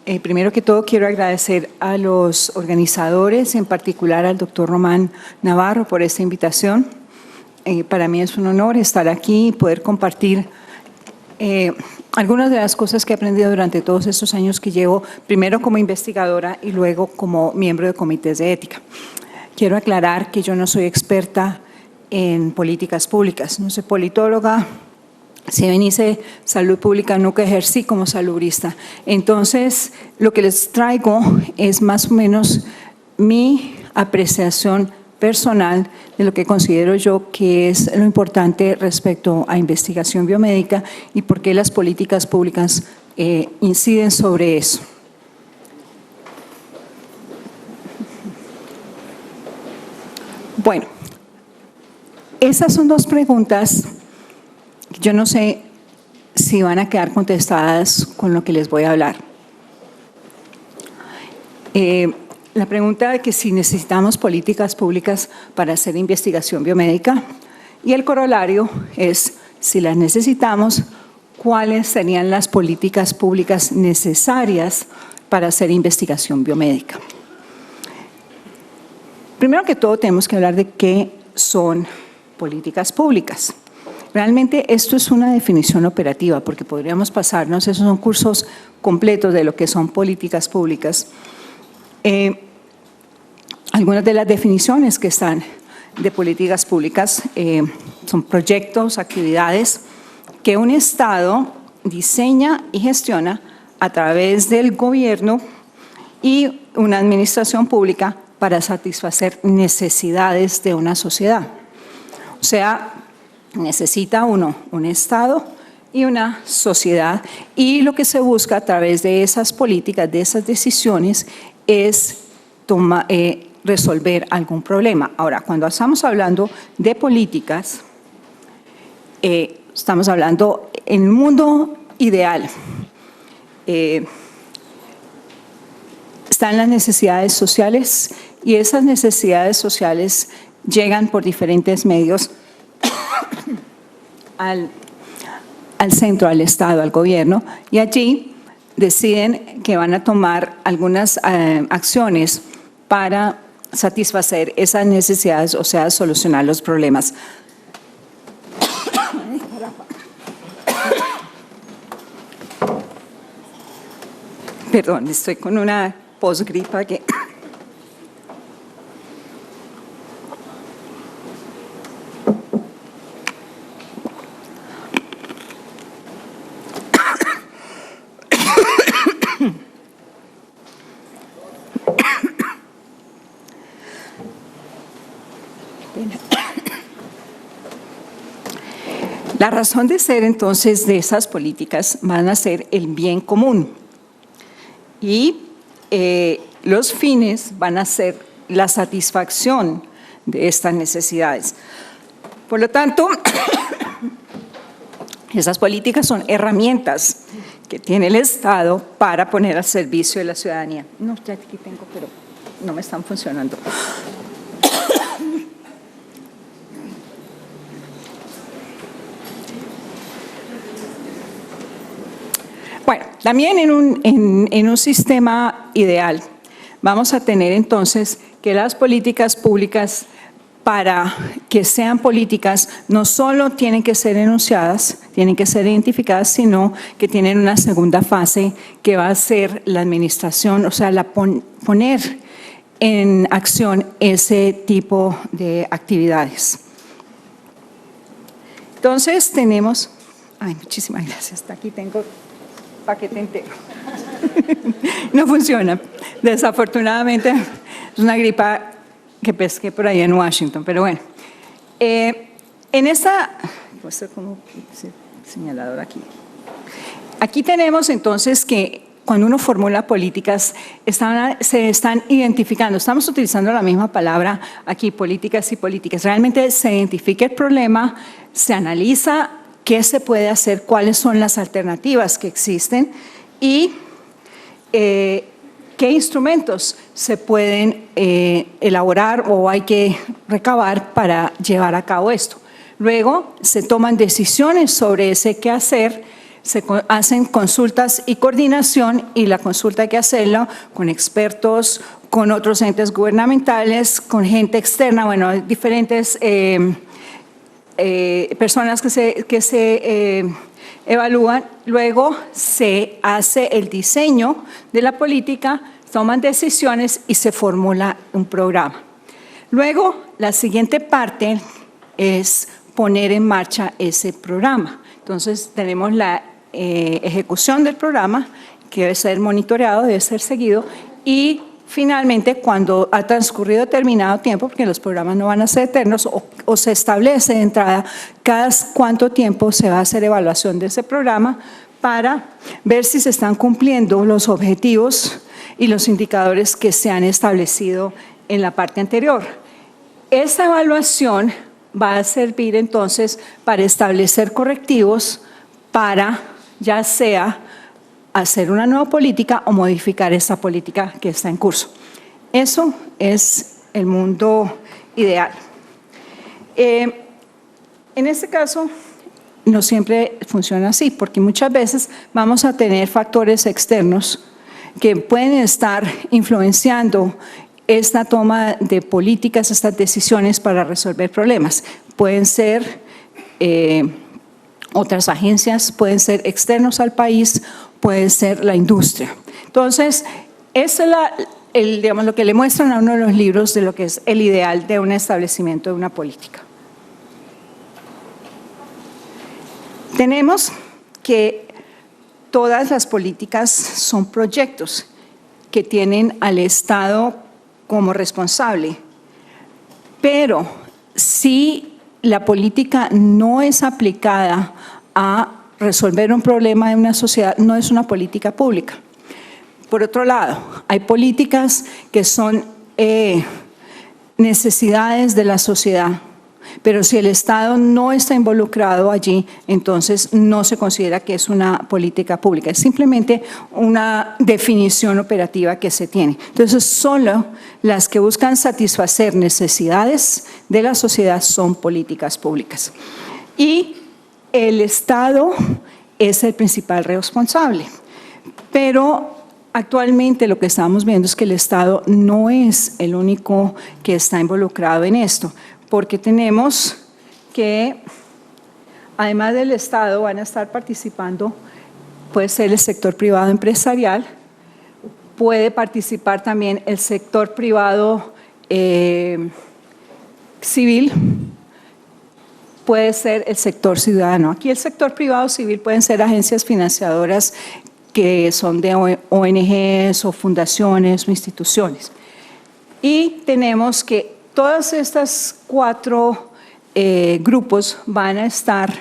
Primero que todo, quiero agradecer a los organizadores, en particular al doctor Román Navarro, por esta invitación. Para mí es un honor estar aquí y poder compartir algunas de las cosas que he aprendido durante todos estos años que llevo, primero como investigadora y luego como miembro de comités de ética. Quiero aclarar que yo no soy experta en políticas públicas, no soy politóloga. Si bien hice salud pública, nunca ejercí como salubrista. Entonces, lo que les traigo es más o menos mi apreciación personal de lo que considero yo que es lo importante respecto a investigación biomédica y por qué las políticas públicas inciden sobre eso. Bueno, esas son dos preguntas. Yo no sé si van a quedar contestadas con lo que les voy a hablar. La pregunta de que si necesitamos políticas públicas para hacer investigación biomédica y el corolario es, si las necesitamos, ¿cuáles serían las políticas públicas necesarias para hacer investigación biomédica? Primero que todo, tenemos que hablar de qué son políticas públicas. Realmente esto es una definición operativa, porque podríamos pasarnos, esos son cursos completos de lo que son políticas públicas. Algunas de las definiciones que están de políticas públicas son proyectos, actividades que un Estado diseña y gestiona a través del gobierno y una administración pública para satisfacer necesidades de una sociedad. O sea, necesita uno un Estado y una sociedad, y lo que se busca a través de esas políticas, de esas decisiones, es resolver algún problema. Ahora, cuando estamos hablando de políticas, estamos hablando en un mundo ideal. Están las necesidades sociales y esas necesidades sociales llegan por diferentes medios al centro, al Estado, al gobierno, y allí deciden que van a tomar algunas acciones para satisfacer esas necesidades, o sea, solucionar los problemas. Perdón, estoy con una posgripa que… La razón de ser entonces de esas políticas van a ser el bien común y los fines van a ser la satisfacción de estas necesidades. Por lo tanto, esas políticas son herramientas que tiene el Estado para poner al servicio de la ciudadanía. No, ya aquí tengo, pero no me están funcionando. Bueno, también en un sistema ideal vamos a tener entonces que las políticas públicas, para que sean políticas, no solo tienen que ser enunciadas, tienen que ser identificadas, sino que tienen una segunda fase que va a ser la administración, o sea, poner en acción ese tipo de actividades. Entonces tenemos… Ay, muchísimas gracias, hasta aquí tengo paquete entero. No funciona. Desafortunadamente, es una gripa que pesqué por ahí en Washington, pero bueno. En esta… Voy a hacer como señalador aquí. Aquí tenemos entonces que cuando uno formula políticas, se están identificando, estamos utilizando la misma palabra aquí, políticas y políticas. Realmente se identifica el problema, se analiza qué se puede hacer, cuáles son las alternativas que existen y qué instrumentos se pueden elaborar o hay que recabar para llevar a cabo esto. Luego se toman decisiones sobre ese qué hacer hacen consultas y coordinación, y la consulta hay que hacerla con expertos, con otros entes gubernamentales, con gente externa, bueno, diferentes personas que se evalúan. Luego se hace el diseño de la política, toman decisiones y se formula un programa. Luego, la siguiente parte es poner en marcha ese programa. Entonces, tenemos la ejecución del programa, que debe ser monitoreado, debe ser seguido, y finalmente, cuando ha transcurrido determinado tiempo, porque los programas no van a ser eternos, o se establece de entrada cada cuánto tiempo se va a hacer evaluación de ese programa para ver si se están cumpliendo los objetivos y los indicadores que se han establecido en la parte anterior. Esta evaluación va a servir entonces para establecer correctivos para ya sea hacer una nueva política o modificar esa política que está en curso. Eso es el mundo ideal. En este caso, no siempre funciona así, porque muchas veces vamos a tener factores externos que pueden estar influenciando esta toma de políticas, estas decisiones para resolver problemas. Pueden ser otras agencias, pueden ser externos al país, puede ser la industria. Entonces, eso es digamos, lo que le muestran a uno de los libros de lo que es el ideal de un establecimiento de una política. Tenemos que todas las políticas son proyectos que tienen al Estado como responsable, pero si la política no es aplicada a resolver un problema de una sociedad, no es una política pública. Por otro lado, hay políticas que son necesidades de la sociedad, pero si el Estado no está involucrado allí, entonces no se considera que es una política pública, es simplemente una definición operativa que se tiene. Entonces, solo las que buscan satisfacer necesidades de la sociedad son políticas públicas. Y el Estado es el principal responsable, pero actualmente lo que estamos viendo es que el Estado no es el único que está involucrado en esto, porque tenemos que, además del Estado, van a estar participando, puede ser el sector privado empresarial, puede participar también el sector privado civil, puede ser el sector ciudadano. Aquí el sector privado civil pueden ser agencias financiadoras que son de ONGs o fundaciones o instituciones. Y tenemos que todas estas cuatro grupos van a estar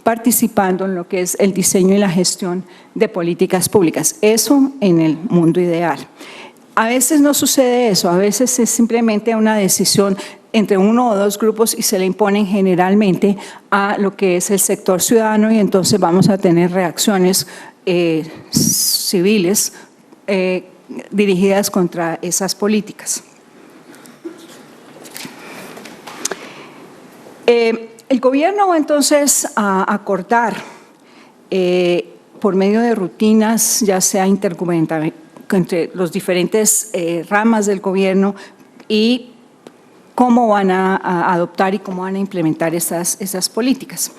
participando en lo que es el diseño y la gestión de políticas públicas. Eso en el mundo ideal. A veces no sucede eso, a veces es simplemente una decisión entre uno o dos grupos y se le imponen generalmente a lo que es el sector ciudadano, y entonces vamos a tener reacciones civiles dirigidas contra esas políticas. El gobierno va entonces a acordar por medio de rutinas, ya sea intergubernamental, entre los diferentes ramas del gobierno, y cómo van a adoptar y cómo van a implementar esas políticas.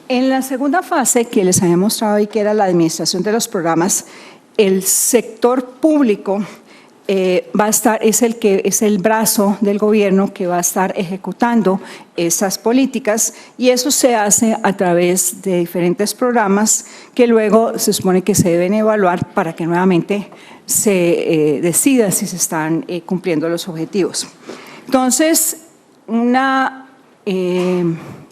En la segunda fase que les había mostrado ahí, que era la administración de los programas, el sector público va a estar, es el brazo del gobierno que va a estar ejecutando esas políticas, y eso se hace a través de diferentes programas que luego se supone que se deben evaluar para que nuevamente se decida si se están cumpliendo los objetivos. Entonces,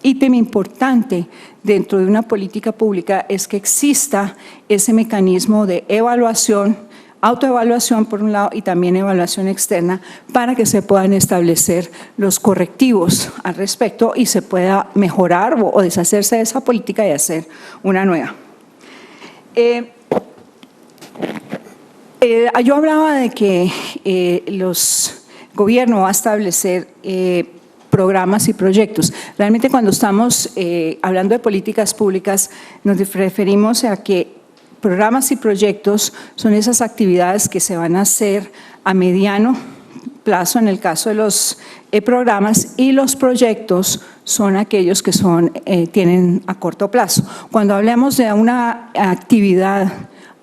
ítem importante dentro de una política pública es que exista ese mecanismo de evaluación, autoevaluación por un lado y también evaluación externa, para que se puedan establecer los correctivos al respecto y se pueda mejorar o deshacerse de esa política y hacer una nueva. Yo hablaba de que el gobierno va a establecer programas y proyectos. Realmente cuando estamos hablando de políticas públicas nos referimos a que programas y proyectos son esas actividades que se van a hacer a mediano plazo en el caso de los programas, y los proyectos son aquellos que tienen a corto plazo. Cuando hablamos de una actividad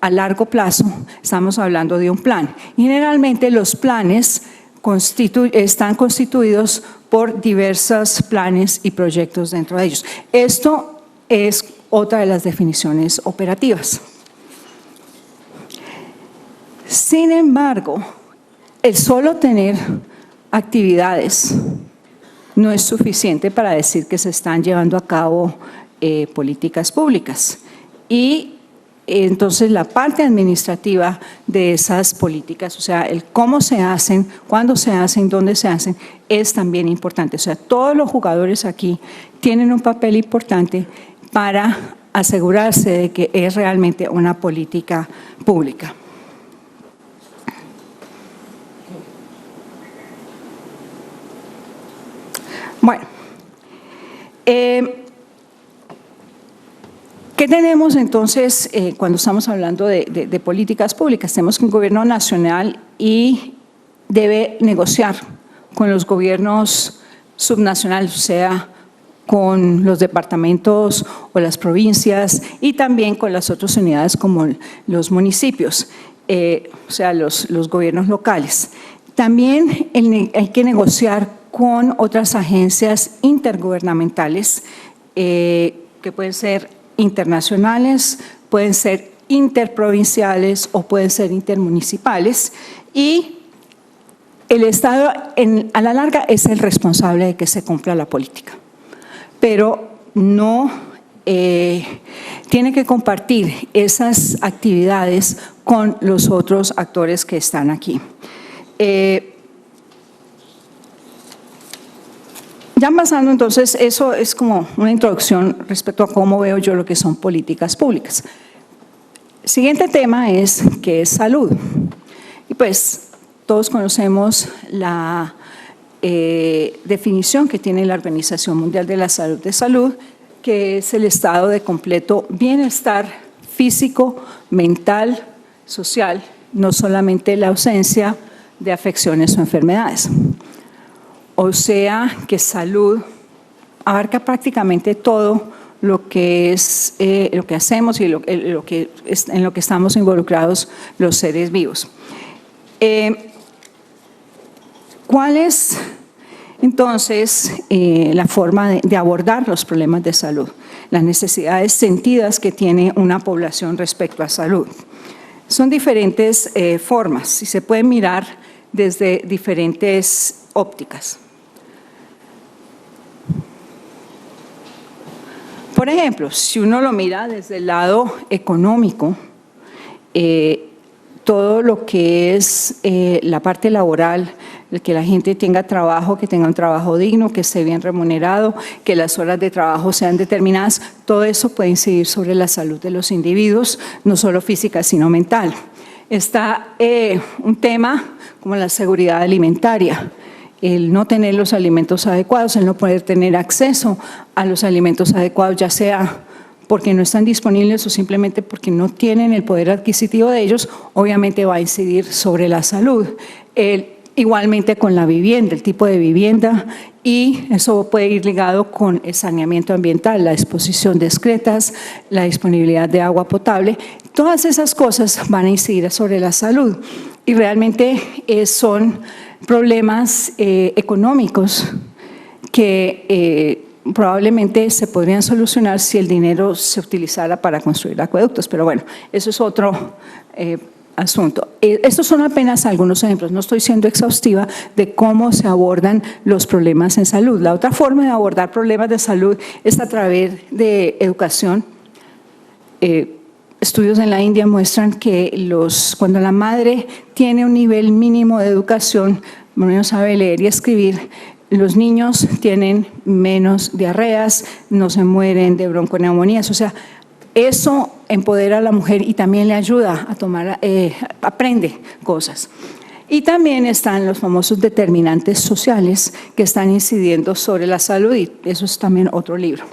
a largo plazo, estamos hablando de un plan. Generalmente los planes están constituidos por diversos planes y proyectos dentro de ellos. Esto es otra de las definiciones operativas. Sin embargo, el solo tener actividades no es suficiente para decir que se están llevando a cabo políticas públicas. Y entonces la parte administrativa de esas políticas, o sea, el cómo se hacen, cuándo se hacen, dónde se hacen, es también importante. O sea, todos los jugadores aquí tienen un papel importante para asegurarse de que es realmente una política pública. Bueno, ¿qué tenemos entonces cuando estamos hablando de políticas públicas? Tenemos que un gobierno nacional y debe negociar con los gobiernos subnacionales, o sea, con los departamentos o las provincias, y también con las otras unidades como los municipios, o sea, los gobiernos locales. También hay que negociar con otras agencias intergubernamentales que pueden ser internacionales, pueden ser interprovinciales o pueden ser intermunicipales, y el Estado a la larga es el responsable de que se cumpla la política, pero no tiene que compartir esas actividades con los otros actores que están aquí. Ya pasando entonces, eso es como una introducción respecto a cómo veo yo lo que son políticas públicas. El siguiente tema es ¿qué es salud? Y pues todos conocemos la definición que tiene la Organización Mundial de la Salud, que es el estado de completo bienestar físico, mental, social, no solamente la ausencia de afecciones o enfermedades. O sea que salud abarca prácticamente todo lo que es lo que hacemos y en lo que estamos involucrados los seres vivos. ¿Cuál es entonces la forma de abordar los problemas de salud? Las necesidades sentidas que tiene una población respecto a salud. Son diferentes formas y se pueden mirar desde diferentes ópticas. Por ejemplo, si uno lo mira desde el lado económico, todo lo que es la parte laboral, que la gente tenga trabajo, que tenga un trabajo digno, que esté bien remunerado, que las horas de trabajo sean determinadas, todo eso puede incidir sobre la salud de los individuos, no solo física, sino mental. Está un tema como la seguridad alimentaria. El no tener los alimentos adecuados, el no poder tener acceso a los alimentos adecuados, ya sea porque no están disponibles o simplemente porque no tienen el poder adquisitivo de ellos, obviamente va a incidir sobre la salud. Igualmente con la vivienda, el tipo de vivienda, y eso puede ir ligado con el saneamiento ambiental, la exposición de excretas, la disponibilidad de agua potable. Todas esas cosas van a incidir sobre la salud y realmente son problemas económicos que probablemente se podrían solucionar si el dinero se utilizara para construir acueductos, pero bueno, eso es otro asunto. Estos son apenas algunos ejemplos, no estoy siendo exhaustiva de cómo se abordan los problemas en salud. La otra forma de abordar problemas de salud es a través de educación. Estudios en la India muestran que cuando la madre tiene un nivel mínimo de educación, no sabe leer y escribir, los niños tienen menos diarreas, no se mueren de bronconeumonías. O sea, eso empodera a la mujer y también le ayuda a aprende cosas. Y también están los famosos determinantes sociales que están incidiendo sobre la salud, y eso es también otro libro.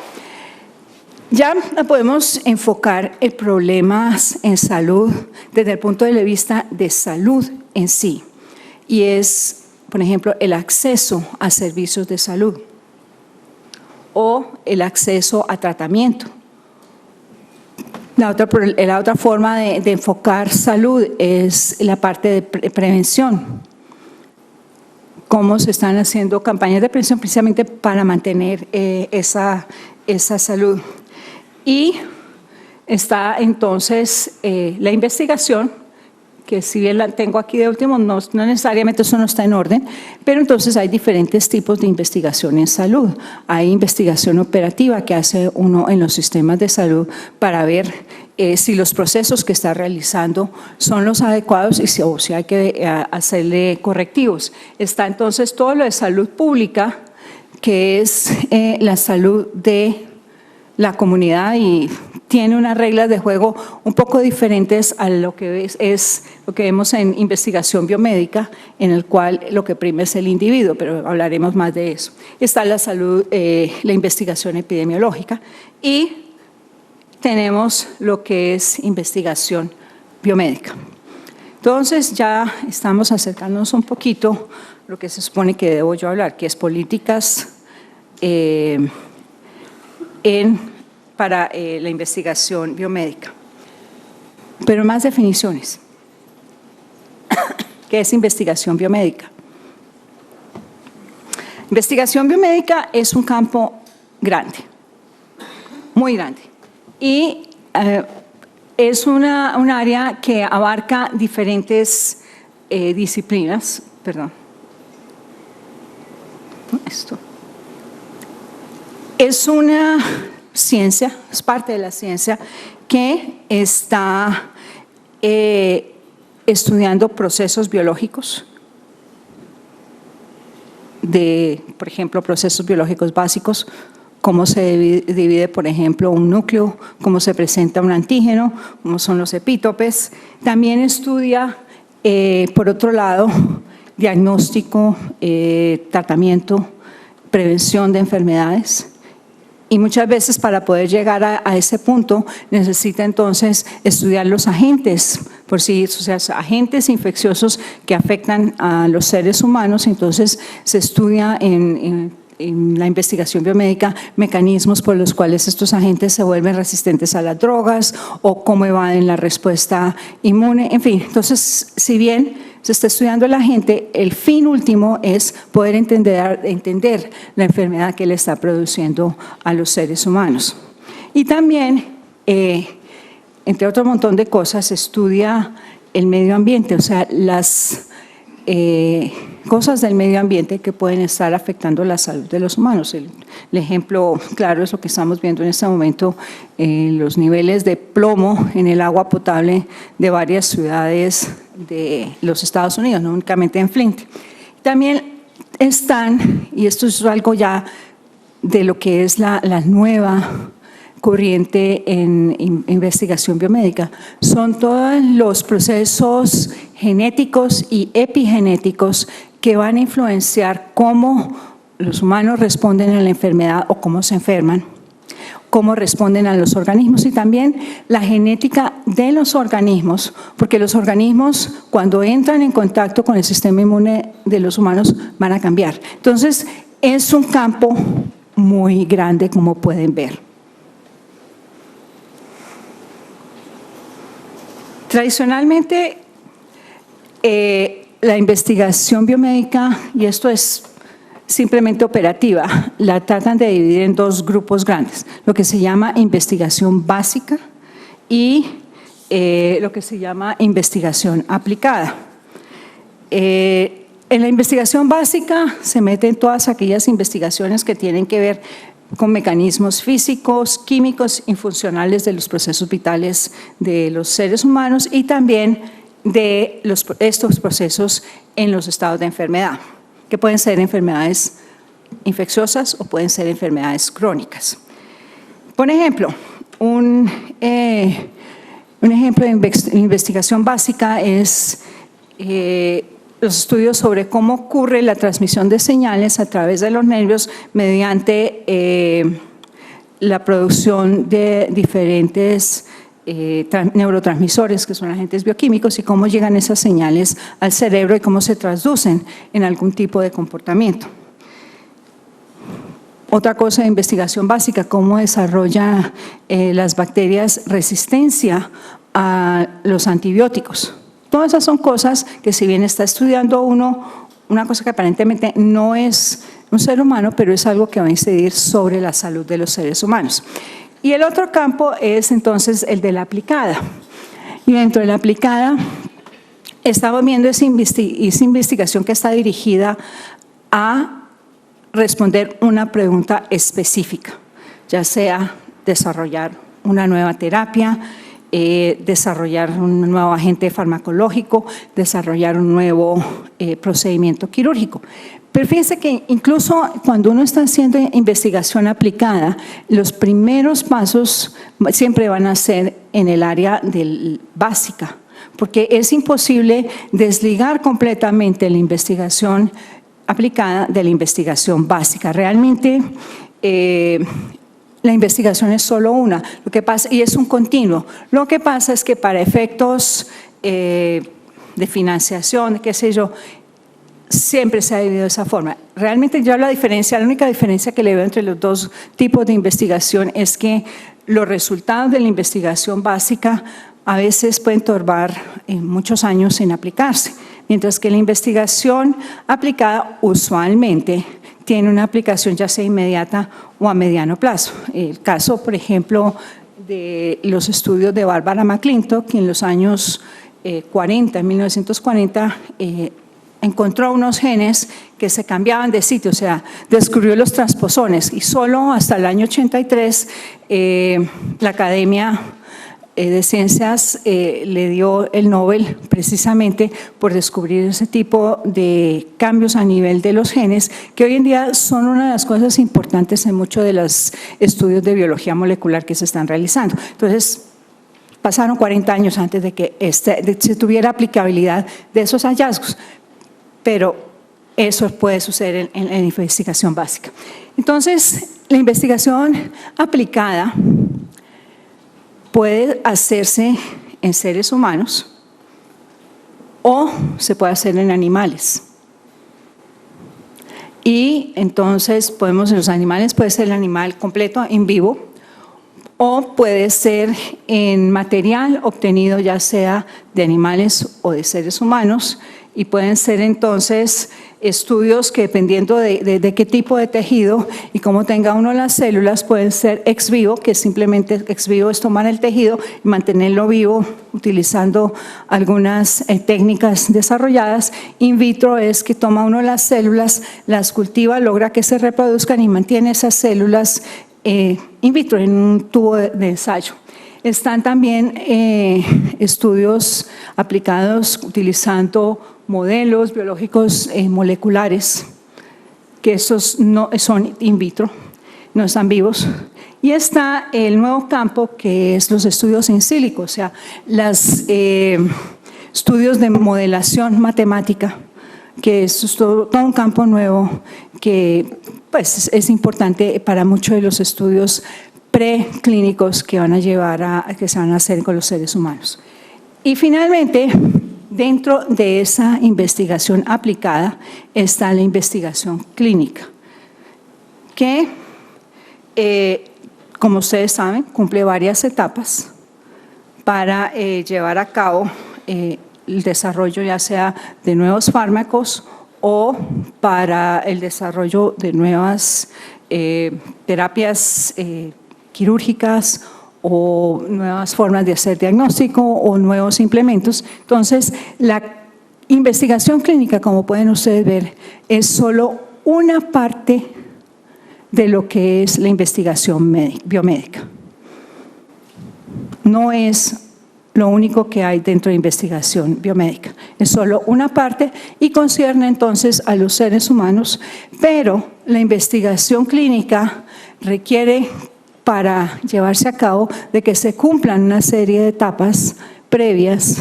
Ya podemos enfocar el problema en salud desde el punto de vista de salud en sí, y es, por ejemplo, el acceso a servicios de salud o el acceso a tratamiento. La otra forma de enfocar salud es la parte de prevención. Cómo se están haciendo campañas de prevención precisamente para mantener esa salud. Y está entonces la investigación, que si bien la tengo aquí de último, no necesariamente eso no está en orden, pero entonces hay diferentes tipos de investigación en salud. Hay investigación operativa que hace uno en los sistemas de salud para ver si los procesos que está realizando son los adecuados y si hay que hacerle correctivos. Está entonces todo lo de salud pública, que es la salud de la comunidad, y tiene unas reglas de juego un poco diferentes a lo que es lo que vemos en investigación biomédica, en el cual lo que prima es el individuo, pero hablaremos más de eso. Está la salud, la investigación epidemiológica, y tenemos lo que es investigación biomédica. Entonces ya estamos acercándonos un poquito a lo que se supone que debo yo hablar, que es políticas para la investigación biomédica. Pero más definiciones. ¿Qué es investigación biomédica? Investigación biomédica es un campo grande, muy grande, y es un área que abarca diferentes disciplinas. Perdón. Esto. Es una ciencia, es parte de la ciencia que está estudiando procesos biológicos, por ejemplo, procesos biológicos básicos, cómo se divide, por ejemplo, un núcleo, cómo se presenta un antígeno, cómo son los epítopes. También estudia, por otro lado, diagnóstico, tratamiento, prevención de enfermedades. Y muchas veces para poder llegar a ese punto necesita entonces estudiar los agentes, o sea, agentes infecciosos que afectan a los seres humanos. Entonces se estudia en la investigación biomédica mecanismos por los cuales estos agentes se vuelven resistentes a las drogas o cómo evaden la respuesta inmune, en fin. Entonces, si bien se está estudiando el agente, el fin último es poder entender la enfermedad que le está produciendo a los seres humanos. Y también, entre otro montón de cosas, se estudia el medio ambiente, o sea, las cosas del medio ambiente que pueden estar afectando la salud de los humanos. El ejemplo claro es lo que estamos viendo en este momento, los niveles de plomo en el agua potable de varias ciudades de los Estados Unidos, no únicamente en Flint. También están, y esto es algo ya de lo que es la nueva corriente en investigación biomédica, son todos los procesos genéticos y epigenéticos que van a influenciar cómo los humanos responden a la enfermedad o cómo se enferman, cómo responden a los organismos, y también la genética de los organismos, porque los organismos cuando entran en contacto con el sistema inmune de los humanos van a cambiar. Entonces es un campo muy grande, como pueden ver. Tradicionalmente, la investigación biomédica, y esto es simplemente operativa, la tratan de dividir en dos grupos grandes, lo que se llama investigación básica y lo que se llama investigación aplicada. En la investigación básica se meten todas aquellas investigaciones que tienen que ver con mecanismos físicos, químicos y funcionales de los procesos vitales de los seres humanos, y también de estos procesos en los estados de enfermedad, que pueden ser enfermedades infecciosas o pueden ser enfermedades crónicas. Por ejemplo, un ejemplo de investigación básica es los estudios sobre cómo ocurre la transmisión de señales a través de los nervios mediante la producción de diferentes neurotransmisores, que son agentes bioquímicos, y cómo llegan esas señales al cerebro y cómo se traducen en algún tipo de comportamiento. Otra cosa de investigación básica, cómo desarrolla las bacterias resistencia a los antibióticos. Todas esas son cosas que, si bien está estudiando una cosa que aparentemente no es un ser humano, pero es algo que va a incidir sobre la salud de los seres humanos. Y el otro campo es entonces el de la aplicada. Y dentro de la aplicada estamos viendo esa investigación que está dirigida a responder una pregunta específica, ya sea desarrollar una nueva terapia, desarrollar un nuevo agente farmacológico, desarrollar un nuevo procedimiento quirúrgico. Pero fíjense que incluso cuando uno está haciendo investigación aplicada, los primeros pasos siempre van a ser en el área básica, porque es imposible desligar completamente la investigación aplicada de la investigación básica. Realmente la investigación es solo una, lo que pasa, y es un continuo. Lo que pasa es que para efectos de financiación, qué sé yo, siempre se ha dividido de esa forma. Realmente yo la única diferencia que le veo entre los dos tipos de investigación es que los resultados de la investigación básica a veces pueden tardar muchos años en aplicarse, mientras que la investigación aplicada usualmente tiene una aplicación ya sea inmediata o a mediano plazo. El caso, por ejemplo, de los estudios de Barbara McClintock, que en los años 40, en 1940, encontró unos genes que se cambiaban de sitio, o sea, descubrió los transposones, y solo hasta el año 83 la Academia de Ciencias le dio el Nobel precisamente por descubrir ese tipo de cambios a nivel de los genes, que hoy en día son una de las cosas importantes en muchos de los estudios de biología molecular que se están realizando. Entonces, pasaron 40 años antes de que se tuviera aplicabilidad de esos hallazgos, pero eso puede suceder en la investigación básica. Entonces, la investigación aplicada puede hacerse en seres humanos o se puede hacer en animales. Y entonces en los animales puede ser el animal completo in vivo, o puede ser en material obtenido ya sea de animales o de seres humanos, y pueden ser entonces estudios que, dependiendo de qué tipo de tejido y cómo tenga uno las células, pueden ser ex vivo, que simplemente ex vivo es tomar el tejido y mantenerlo vivo utilizando algunas técnicas desarrolladas. In vitro es que toma uno las células, las cultiva, logra que se reproduzcan y mantiene esas células in vitro en un tubo de ensayo. Están también estudios aplicados utilizando modelos biológicos moleculares, que esos no son in vitro, no están vivos. Y está el nuevo campo, que es los estudios in silico, o sea, los estudios de modelación matemática, que es todo un campo nuevo que pues, es importante para muchos de los estudios preclínicos que que se van a hacer con los seres humanos. Y finalmente, dentro de esa investigación aplicada está la investigación clínica, que, como ustedes saben, cumple varias etapas para llevar a cabo el desarrollo ya sea de nuevos fármacos o para el desarrollo de nuevas terapias quirúrgicas o nuevas formas de hacer diagnóstico o nuevos implementos. Entonces, la investigación clínica, como pueden ustedes ver, es solo una parte de lo que es la investigación biomédica. No es lo único que hay dentro de investigación biomédica. Es solo una parte y concierne entonces a los seres humanos, pero la investigación clínica requiere, para llevarse a cabo, de que se cumplan una serie de etapas previas,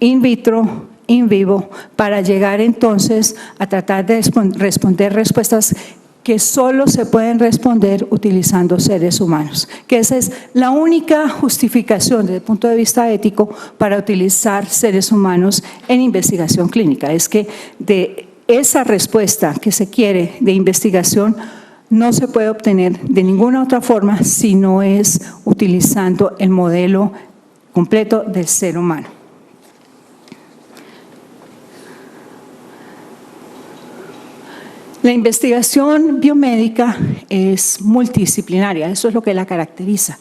in vitro in vivo para llegar entonces a tratar de responder respuestas que solo se pueden responder utilizando seres humanos, que esa es la única justificación desde el punto de vista ético para utilizar seres humanos en investigación clínica, es que de esa respuesta que se quiere de investigación no se puede obtener de ninguna otra forma si no es utilizando el modelo completo del ser humano. La investigación biomédica es multidisciplinaria, eso es lo que la caracteriza.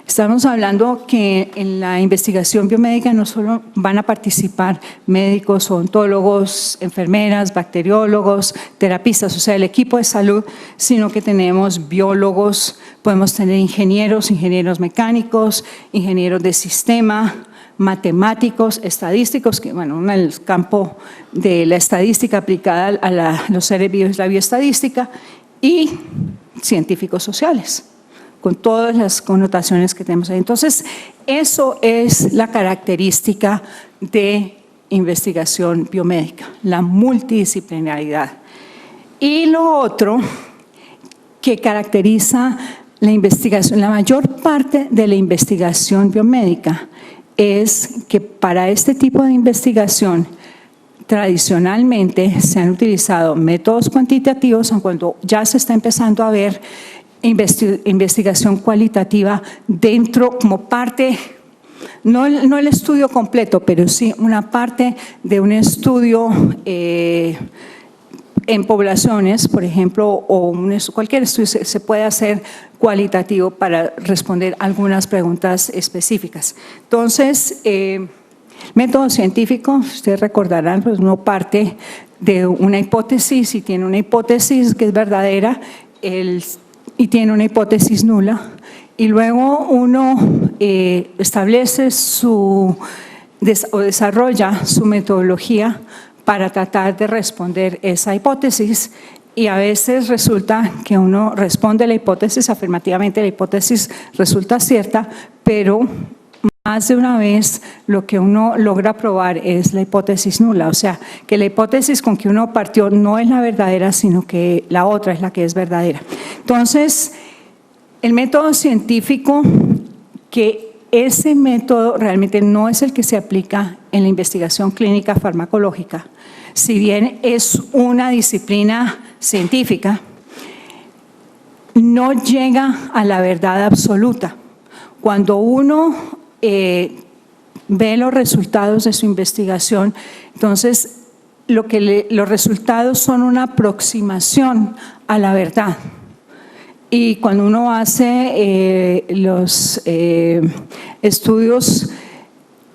Estamos hablando que en la investigación biomédica no solo van a participar médicos, odontólogos, enfermeras, bacteriólogos, terapistas, o sea, el equipo de salud, sino que tenemos biólogos, podemos tener ingenieros mecánicos, ingenieros de sistema, matemáticos, estadísticos, que bueno, en el campo de la estadística aplicada a los seres vivos es la bioestadística, y científicos sociales, con todas las connotaciones que tenemos ahí. Entonces, eso es la característica de investigación biomédica, la multidisciplinaridad. Y lo otro que caracteriza la investigación, la mayor parte de la investigación biomédica, es que para este tipo de investigación tradicionalmente se han utilizado métodos cuantitativos, aun cuando ya se está empezando a ver investigación cualitativa dentro como parte, no el estudio completo, pero sí una parte de un estudio en poblaciones, por ejemplo, o cualquier estudio se puede hacer cualitativo para responder algunas preguntas específicas. Entonces, método científico, ustedes recordarán, pues uno parte de una hipótesis y tiene una hipótesis que es verdadera y tiene una hipótesis nula, y luego uno establece o desarrolla su metodología para tratar de responder esa hipótesis, y a veces resulta que uno responde la hipótesis afirmativamente, la hipótesis resulta cierta, pero más de una vez lo que uno logra probar es la hipótesis nula, o sea, que la hipótesis con que uno partió no es la verdadera, sino que la otra es la que es verdadera. Entonces, el método científico, que ese método realmente no es el que se aplica en la investigación clínica farmacológica, si bien es una disciplina científica, no llega a la verdad absoluta. Cuando uno ve los resultados de su investigación, entonces los resultados son una aproximación a la verdad. Y cuando uno hace los estudios,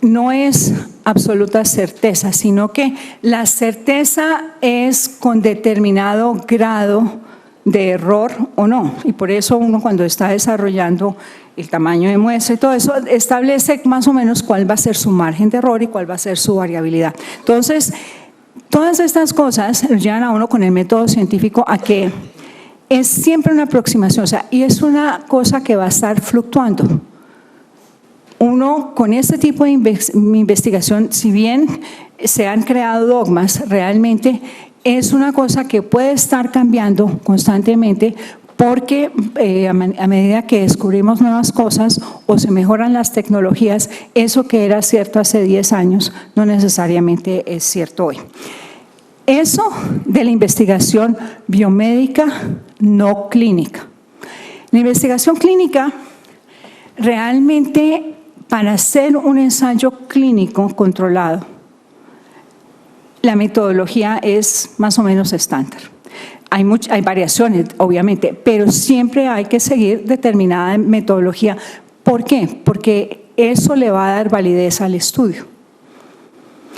no es absoluta certeza, sino que la certeza es con determinado grado de error o no. Y por eso uno, cuando está desarrollando el tamaño de muestra y todo eso, establece más o menos cuál va a ser su margen de error y cuál va a ser su variabilidad. Entonces, todas estas cosas nos llevan a uno con el método científico a que es siempre una aproximación, o sea, y es una cosa que va a estar fluctuando. Uno, con este tipo de investigación, si bien se han creado dogmas, realmente es una cosa que puede estar cambiando constantemente, porque a medida que descubrimos nuevas cosas o se mejoran las tecnologías, eso que era cierto hace 10 años no necesariamente es cierto hoy. Eso de la investigación biomédica no clínica. La investigación clínica, realmente, para hacer un ensayo clínico controlado, la metodología es más o menos estándar. Hay variaciones, obviamente, pero siempre hay que seguir determinada metodología. ¿Por qué? Porque eso le va a dar validez al estudio.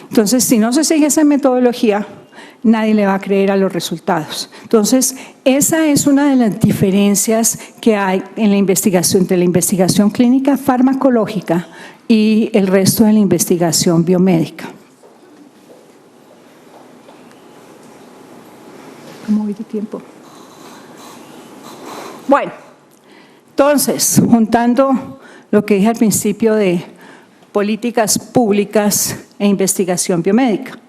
Entonces, si no se sigue esa metodología, nadie le va a creer a los resultados. Entonces, esa es una de las diferencias que hay en la investigación, entre la investigación clínica farmacológica y el resto de la investigación biomédica. ¿Cómo voy de tiempo? Bueno, entonces, juntando lo que dije al principio de políticas públicas e investigación biomédica.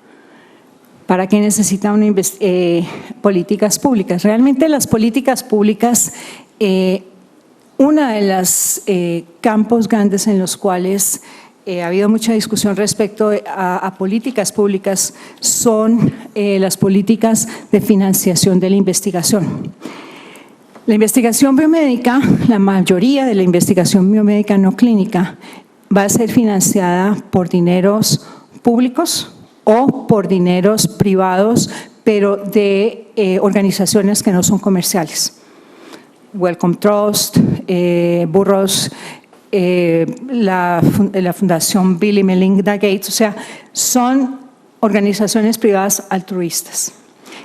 ¿Para qué necesita políticas públicas? Realmente las políticas públicas, una de los campos grandes en los cuales ha habido mucha discusión respecto a políticas públicas son las políticas de financiación de la investigación. La investigación biomédica, la mayoría de la investigación biomédica no clínica va a ser financiada por dineros públicos o por dineros privados, pero de organizaciones que no son comerciales. Wellcome Trust, Burroughs, la Fundación Bill y Melinda Gates, o sea, son organizaciones privadas altruistas.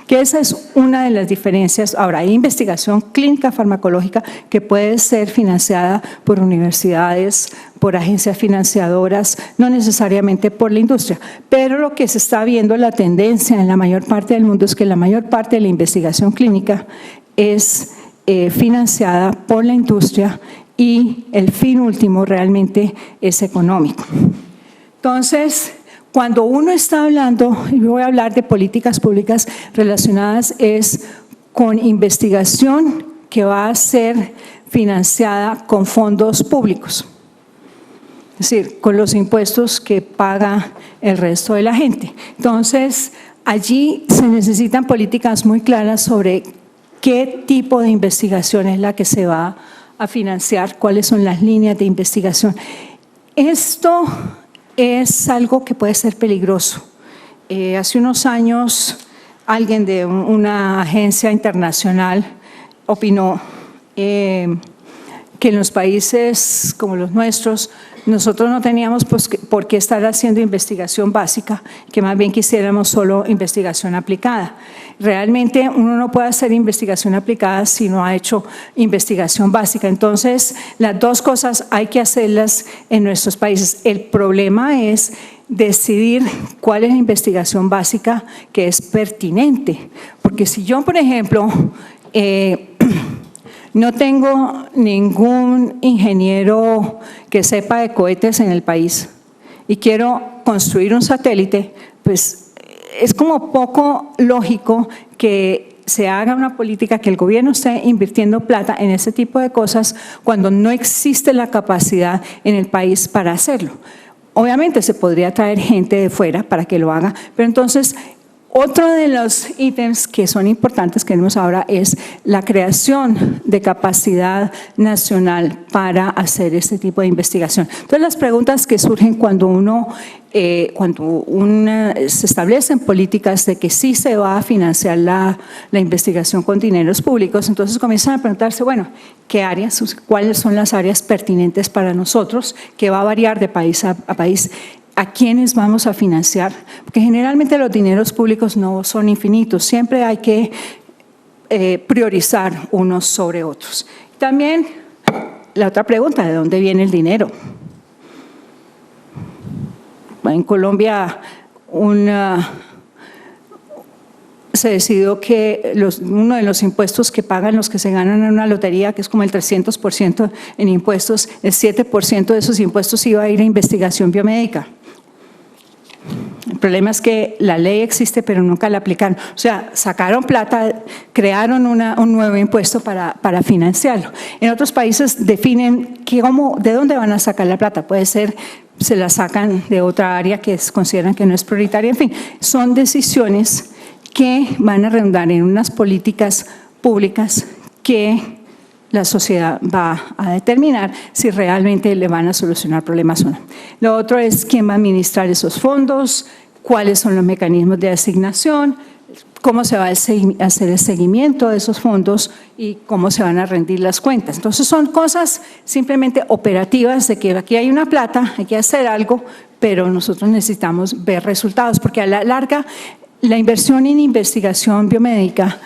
Que esa es una de las diferencias. Ahora, hay investigación clínica farmacológica que puede ser financiada por universidades, por agencias financiadoras, no necesariamente por la industria. Pero lo que se está viendo, la tendencia en la mayor parte del mundo es que la mayor parte de la investigación clínica es financiada por la industria y el fin último realmente es económico. Entonces, cuando uno está hablando, y voy a hablar de políticas públicas relacionadas es con investigación que va a ser financiada con fondos públicos, es decir, con los impuestos que paga el resto de la gente. Entonces, allí se necesitan políticas muy claras sobre qué tipo de investigación es la que se va a financiar, cuáles son las líneas de investigación. Esto es algo que puede ser peligroso. Hace unos años alguien de una agencia internacional opinó que en los países como los nuestros nosotros no teníamos por qué estar haciendo investigación básica, que más bien quisiéramos solo investigación aplicada. Realmente uno no puede hacer investigación aplicada si no ha hecho investigación básica. Entonces, las dos cosas hay que hacerlas en nuestros países. El problema es decidir cuál es la investigación básica que es pertinente. Porque si yo, por ejemplo, no tengo ningún ingeniero que sepa de cohetes en el país y quiero construir un satélite, pues es como poco lógico que se haga una política, que el gobierno esté invirtiendo plata en ese tipo de cosas cuando no existe la capacidad en el país para hacerlo. Obviamente se podría traer gente de fuera para que lo haga, pero entonces otro de los ítems que son importantes que tenemos ahora es la creación de capacidad nacional para hacer este tipo de investigación. Entonces, las preguntas que surgen cuando se establecen políticas de que sí se va a financiar la investigación con dineros públicos, entonces comienzan a preguntarse, bueno, ¿qué áreas, cuáles son las áreas pertinentes para nosotros, que va a variar de país a país? ¿A quiénes vamos a financiar? Porque generalmente los dineros públicos no son infinitos, siempre hay que priorizar unos sobre otros. También la otra pregunta, ¿de dónde viene el dinero? En Colombia se decidió que uno de los impuestos que pagan los que se ganan en una lotería, que es como el 300% en impuestos, el 7% de esos impuestos iba a ir a investigación biomédica. El problema es que la ley existe, pero nunca la aplicaron. O sea, sacaron plata, crearon un nuevo impuesto para financiarlo. En otros países definen de dónde van a sacar la plata. Puede ser, se la sacan de otra área que consideran que no es prioritaria. En fin, son decisiones que van a redundar en unas políticas públicas que la sociedad va a determinar si realmente le van a solucionar problemas o no. Lo otro es quién va a administrar esos fondos, cuáles son los mecanismos de asignación, cómo se va a hacer el seguimiento de esos fondos y cómo se van a rendir las cuentas. Entonces son cosas simplemente operativas de que aquí hay una plata, hay que hacer algo, pero nosotros necesitamos ver resultados, porque a la larga la inversión en investigación biomédica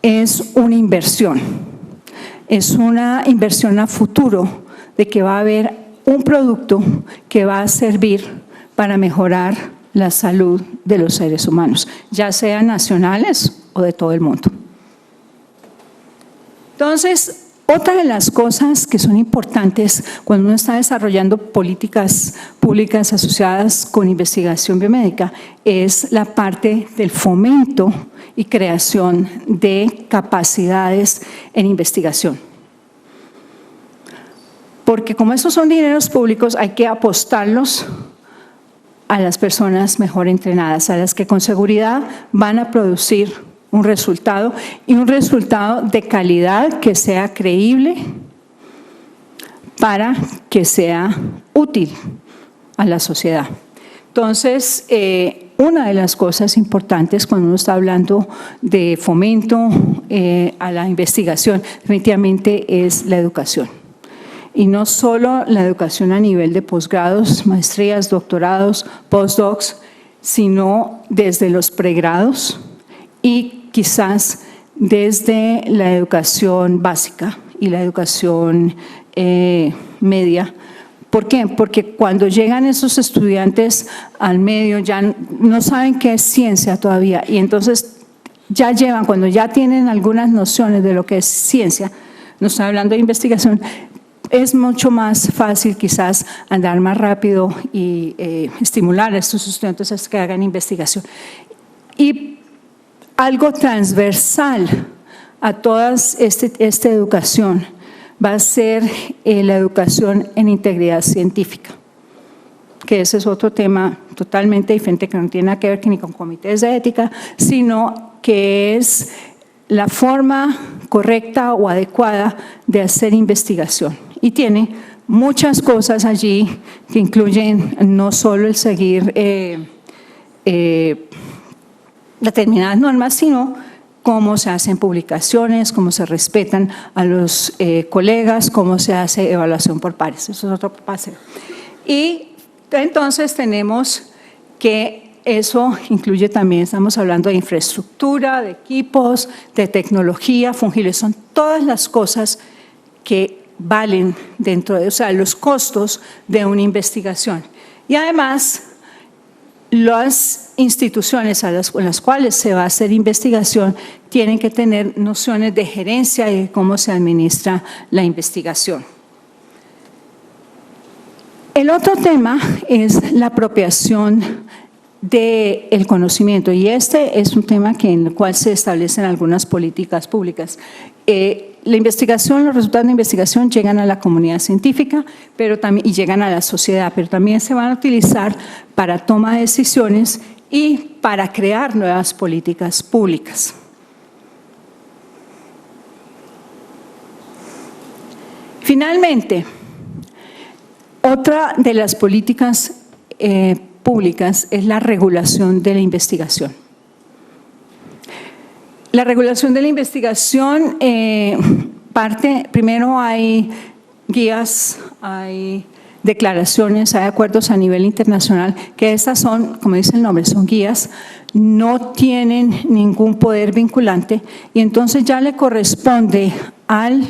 es una inversión. Es una inversión a futuro de que va a haber un producto que va a servir para mejorar la salud de los seres humanos, ya sean nacionales o de todo el mundo. Entonces, Otra de las cosas que son importantes cuando uno está desarrollando políticas públicas asociadas con investigación biomédica es la parte del fomento y creación de capacidades en investigación. Porque como esos son dineros públicos, hay que apostarlos a las personas mejor entrenadas, a las que con seguridad van a producir un resultado y un resultado de calidad que sea creíble para que sea útil a la sociedad. Entonces, una de las cosas importantes cuando uno está hablando de fomento a la investigación definitivamente es la educación. Y no solo la educación a nivel de posgrados, maestrías, doctorados, postdocs, sino desde los pregrados y quizás desde la educación básica y la educación media. ¿Por qué? Porque cuando llegan esos estudiantes al medio ya no saben qué es ciencia todavía y entonces ya llevan, cuando ya tienen algunas nociones de lo que es ciencia, no estoy hablando de investigación, es mucho más fácil quizás andar más rápido y estimular a estos estudiantes a que hagan investigación. Y algo transversal a toda esta educación va a ser la educación en integridad científica, que ese es otro tema totalmente diferente que no tiene nada que ver ni con comités de ética, sino que es la forma correcta o adecuada de hacer investigación. Y tiene muchas cosas allí que incluyen no solo el seguir determinadas normas, sino cómo se hacen publicaciones, cómo se respetan a los colegas, cómo se hace evaluación por pares. Eso es otro paseo. Y entonces tenemos que eso incluye también, estamos hablando de infraestructura, de equipos, de tecnología fungible, son todas las cosas que valen dentro de, o sea, los costos de una investigación. Y además, las instituciones con las cuales se va a hacer investigación tienen que tener nociones de gerencia y de cómo se administra la investigación. El otro tema es la apropiación del conocimiento y este es un tema en el cual se establecen algunas políticas públicas. La investigación, los resultados de investigación llegan a la comunidad científica y llegan a la sociedad, pero también se van a utilizar para toma de decisiones y para crear nuevas políticas públicas. Finalmente, otra de las políticas públicas es la regulación de la investigación. La regulación de la investigación primero hay guías, hay declaraciones, hay acuerdos a nivel internacional, que estas son, como dice el nombre, son guías, no tienen ningún poder vinculante y entonces ya le corresponde al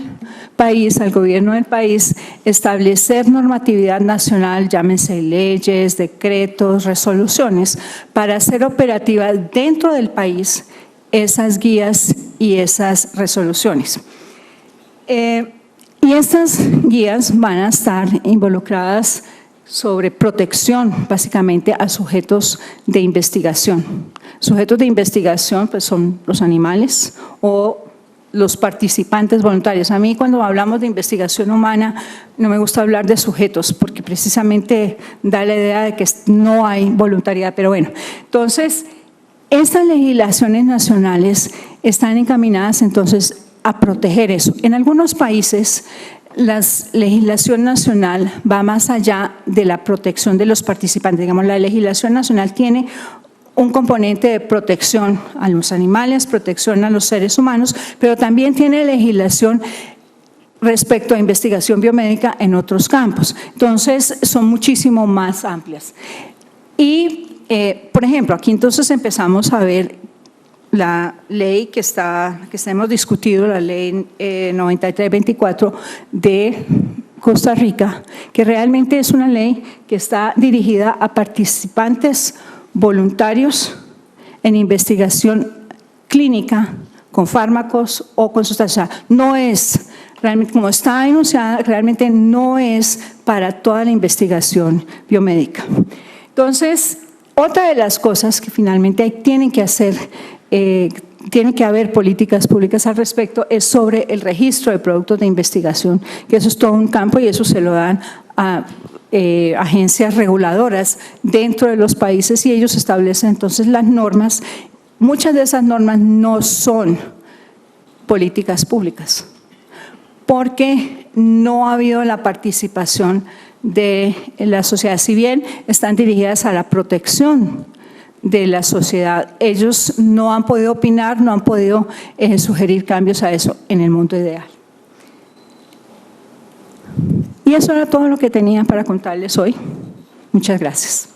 país, al gobierno del país, establecer normatividad nacional, llámense leyes, decretos, resoluciones, para hacer operativa dentro del país esas guías y esas resoluciones. Y estas guías van a estar involucradas sobre protección, básicamente, a sujetos de investigación. Sujetos de investigación pues, son los animales o los participantes voluntarios. A mí cuando hablamos de investigación humana no me gusta hablar de sujetos porque precisamente da la idea de que no hay voluntariedad, pero bueno. Entonces, estas legislaciones nacionales están encaminadas entonces a proteger eso. En algunos países la legislación nacional va más allá de la protección de los participantes. Digamos, la legislación nacional tiene un componente de protección a los animales, protección a los seres humanos, pero también tiene legislación respecto a investigación biomédica en otros campos. Entonces, son muchísimo más amplias. Y, por ejemplo, aquí entonces empezamos a ver la ley que hemos discutido, la ley 9324 de Costa Rica, que realmente es una ley que está dirigida a participantes voluntarios en investigación clínica con fármacos o con sustancias. No es realmente, como está denunciada, realmente no es para toda la investigación biomédica. Entonces, otra de las cosas que finalmente tienen que hacer, tiene que haber políticas públicas al respecto, es sobre el registro de productos de investigación, que eso es todo un campo y eso se lo dan a agencias reguladoras dentro de los países y ellos establecen entonces las normas. Muchas de esas normas no son políticas públicas porque no ha habido la participación de la sociedad. Si bien están dirigidas a la protección de la sociedad, ellos no han podido opinar, no han podido sugerir cambios a eso en el mundo ideal. Y eso era todo lo que tenía para contarles hoy. Muchas gracias.